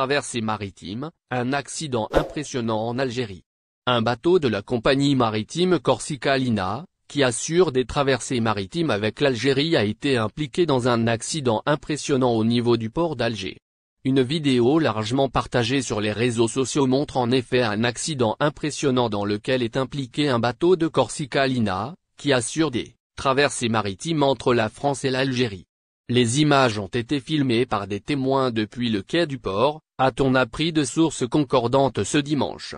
traversée maritime, un accident impressionnant en Algérie. Un bateau de la compagnie maritime Corsica Lina, qui assure des traversées maritimes avec l'Algérie, a été impliqué dans un accident impressionnant au niveau du port d'Alger. Une vidéo largement partagée sur les réseaux sociaux montre en effet un accident impressionnant dans lequel est impliqué un bateau de Corsica Lina, qui assure des traversées maritimes entre la France et l'Algérie. Les images ont été filmées par des témoins depuis le quai du port, a-t-on appris de sources concordantes ce dimanche.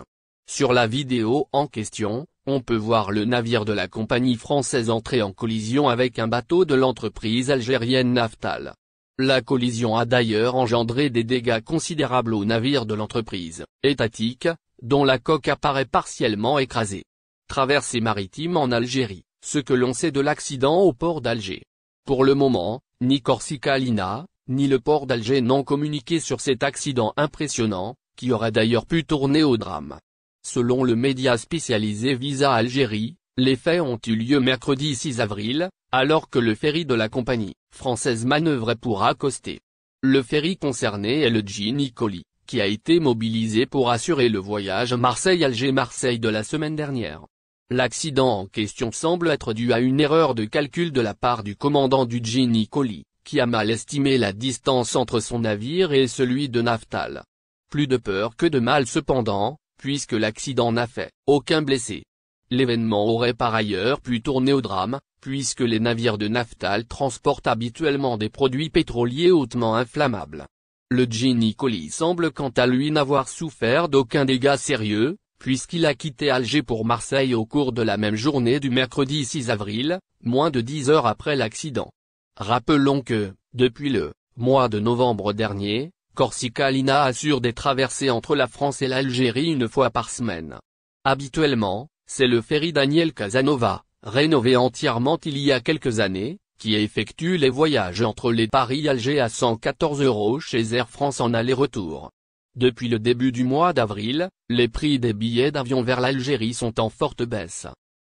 Sur la vidéo en question, on peut voir le navire de la compagnie française entrer en collision avec un bateau de l'entreprise algérienne Naftal. La collision a d'ailleurs engendré des dégâts considérables au navire de l'entreprise étatique, dont la coque apparaît partiellement écrasée. Traversée maritime en Algérie, ce que l'on sait de l'accident au port d'Alger. Pour le moment, ni Corsica Lina, ni le port d'Alger n'ont communiqué sur cet accident impressionnant, qui aurait d'ailleurs pu tourner au drame. Selon le média spécialisé Visa Algérie, les faits ont eu lieu mercredi 6 avril, alors que le ferry de la compagnie française manœuvrait pour accoster. Le ferry concerné est le Ginny Collie, qui a été mobilisé pour assurer le voyage Marseille-Alger-Marseille de la semaine dernière. L'accident en question semble être dû à une erreur de calcul de la part du commandant du Ginny Collie, qui a mal estimé la distance entre son navire et celui de Naftal. Plus de peur que de mal cependant, puisque l'accident n'a fait aucun blessé. L'événement aurait par ailleurs pu tourner au drame, puisque les navires de Naftal transportent habituellement des produits pétroliers hautement inflammables. Le Ginny Collie semble quant à lui n'avoir souffert d'aucun dégât sérieux, puisqu'il a quitté Alger pour Marseille au cours de la même journée du mercredi 6 avril, moins de 10 heures après l'accident. Rappelons que, depuis le mois de novembre dernier, Corsica Lina assure des traversées entre la France et l'Algérie une fois par semaine. Habituellement, c'est le ferry Daniel Casanova, rénové entièrement il y a quelques années, qui effectue les voyages entre les Paris-Alger à 114 € chez Air France en aller-retour. Depuis le début du mois d'avril, les prix des billets d'avion vers l'Algérie sont en forte baisse.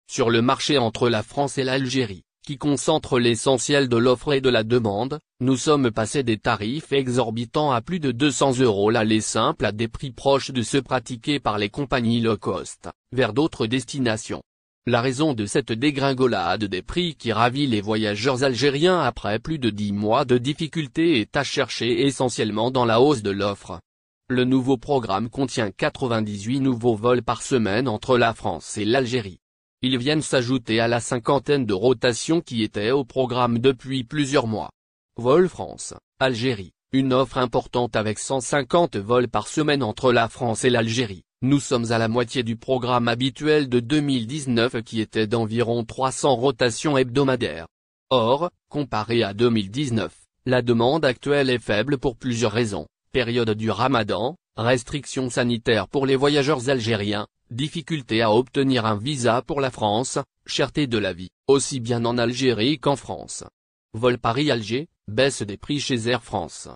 Sur le marché entre la France et l'Algérie, qui concentre l'essentiel de l'offre et de la demande, nous sommes passés des tarifs exorbitants à plus de 200 € l'aller simple à des prix proches de ceux pratiqués par les compagnies low cost, vers d'autres destinations. La raison de cette dégringolade des prix qui ravit les voyageurs algériens après plus de 10 mois de difficultés est à chercher essentiellement dans la hausse de l'offre. Le nouveau programme contient 98 nouveaux vols par semaine entre la France et l'Algérie. Ils viennent s'ajouter à la cinquantaine de rotations qui étaient au programme depuis plusieurs mois. Vol France-Algérie, une offre importante avec 150 vols par semaine entre la France et l'Algérie. Nous sommes à la moitié du programme habituel de 2019 qui était d'environ 300 rotations hebdomadaires. Or, comparé à 2019, la demande actuelle est faible pour plusieurs raisons. Période du Ramadan, restrictions sanitaires pour les voyageurs algériens, difficulté à obtenir un visa pour la France, cherté de la vie, aussi bien en Algérie qu'en France. Vol Paris-Alger, baisse des prix chez Air France.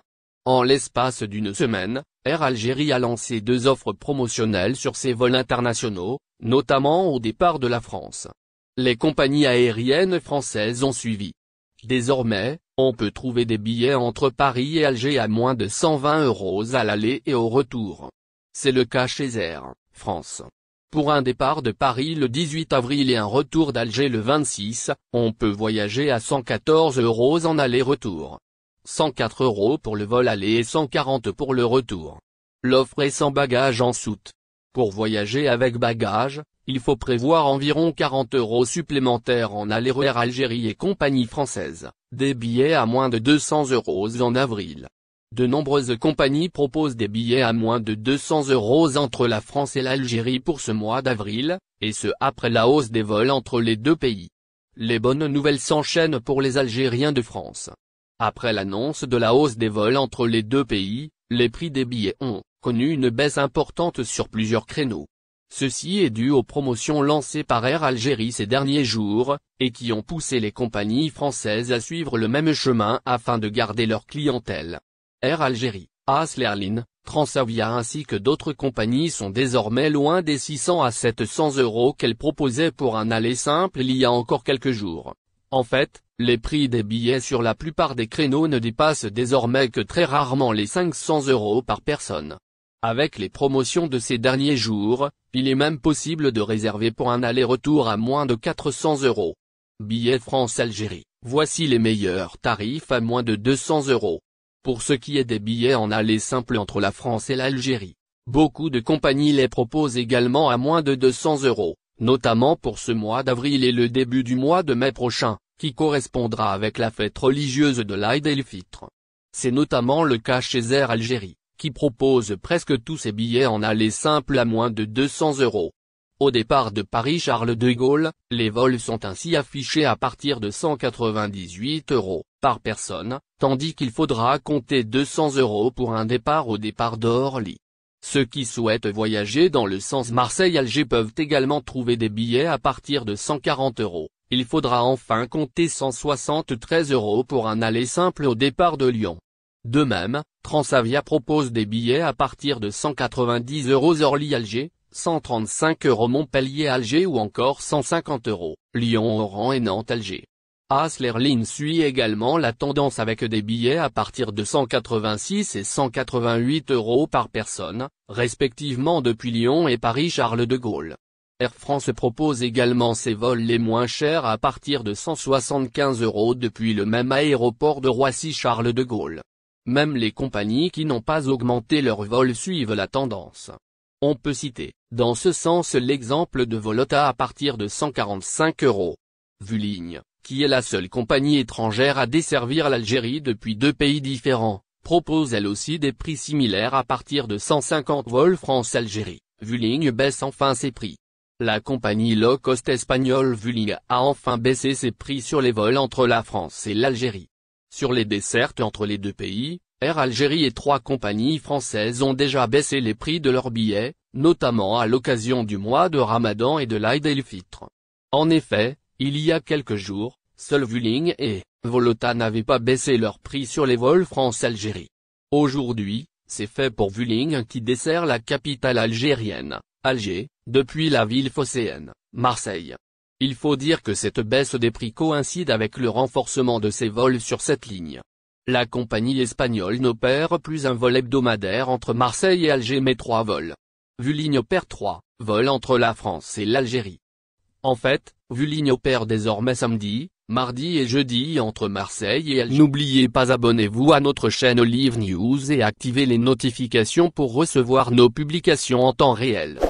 En l'espace d'une semaine, Air Algérie a lancé 2 offres promotionnelles sur ses vols internationaux, notamment au départ de la France. Les compagnies aériennes françaises ont suivi. Désormais, on peut trouver des billets entre Paris et Alger à moins de 120 € à l'aller et au retour. C'est le cas chez Air France. Pour un départ de Paris le 18 avril et un retour d'Alger le 26, on peut voyager à 114 € en aller-retour. 104 € pour le vol aller et 140 pour le retour. L'offre est sans bagages en soute. Pour voyager avec bagages, il faut prévoir environ 40 € supplémentaires en aller-retour Algérie et compagnie française, des billets à moins de 200 € en avril. De nombreuses compagnies proposent des billets à moins de 200 € entre la France et l'Algérie pour ce mois d'avril, et ce après la hausse des vols entre les deux pays. Les bonnes nouvelles s'enchaînent pour les Algériens de France. Après l'annonce de la hausse des vols entre les deux pays, les prix des billets ont connu une baisse importante sur plusieurs créneaux. Ceci est dû aux promotions lancées par Air Algérie ces derniers jours, et qui ont poussé les compagnies françaises à suivre le même chemin afin de garder leur clientèle. Air Algérie, Asl Airline, Transavia ainsi que d'autres compagnies sont désormais loin des 600 à 700 € qu'elles proposaient pour un aller simple il y a encore quelques jours. En fait, Les prix des billets sur la plupart des créneaux ne dépassent désormais que très rarement les 500 € par personne. Avec les promotions de ces derniers jours, il est même possible de réserver pour un aller-retour à moins de 400 €. Billets France-Algérie, voici les meilleurs tarifs à moins de 200 €. Pour ce qui est des billets en aller simple entre la France et l'Algérie, beaucoup de compagnies les proposent également à moins de 200 €, notamment pour ce mois d'avril et le début du mois de mai prochain, qui correspondra avec la fête religieuse de l'Aïd el-Fitr. C'est notamment le cas chez Air Algérie, qui propose presque tous ses billets en aller simple à moins de 200 €. Au départ de Paris-Charles de Gaulle, les vols sont ainsi affichés à partir de 198 € par personne, tandis qu'il faudra compter 200 € pour un départ au départ d'Orly. Ceux qui souhaitent voyager dans le sens Marseille-Alger peuvent également trouver des billets à partir de 140 €. Il faudra enfin compter 173 € pour un aller simple au départ de Lyon. De même, Transavia propose des billets à partir de 190 € Orly-Alger, 135 € Montpellier-Alger ou encore 150 € Lyon-Oran et Nantes-Alger. AS Airlines suit également la tendance avec des billets à partir de 186 et 188 € par personne, respectivement depuis Lyon et Paris-Charles de Gaulle. Air France propose également ses vols les moins chers à partir de 175 € depuis le même aéroport de Roissy-Charles de Gaulle. Même les compagnies qui n'ont pas augmenté leurs vols suivent la tendance. On peut citer, dans ce sens l'exemple de Volota à partir de 145 €. Vueling, qui est la seule compagnie étrangère à desservir l'Algérie depuis deux pays différents, propose elle aussi des prix similaires à partir de 150 vols France-Algérie. Vueling baisse enfin ses prix. La compagnie low-cost espagnole Vueling a enfin baissé ses prix sur les vols entre la France et l'Algérie. Sur les dessertes entre les deux pays, Air Algérie et trois compagnies françaises ont déjà baissé les prix de leurs billets, notamment à l'occasion du mois de Ramadan et de l'Aïd el-Fitr. En effet, il y a quelques jours, seuls Vueling et Volota n'avaient pas baissé leurs prix sur les vols France-Algérie. Aujourd'hui, c'est fait pour Vueling qui dessert la capitale algérienne, Alger, depuis la ville phocéenne, Marseille. Il faut dire que cette baisse des prix coïncide avec le renforcement de ses vols sur cette ligne. La compagnie espagnole n'opère plus un vol hebdomadaire entre Marseille et Alger mais 3 vols. Vueling opère 3 vols entre la France et l'Algérie. En fait, Vueling opère désormais samedi, mardi et jeudi entre Marseille et Alger. N'oubliez pas abonnez-vous à notre chaîne Olive News et activez les notifications pour recevoir nos publications en temps réel.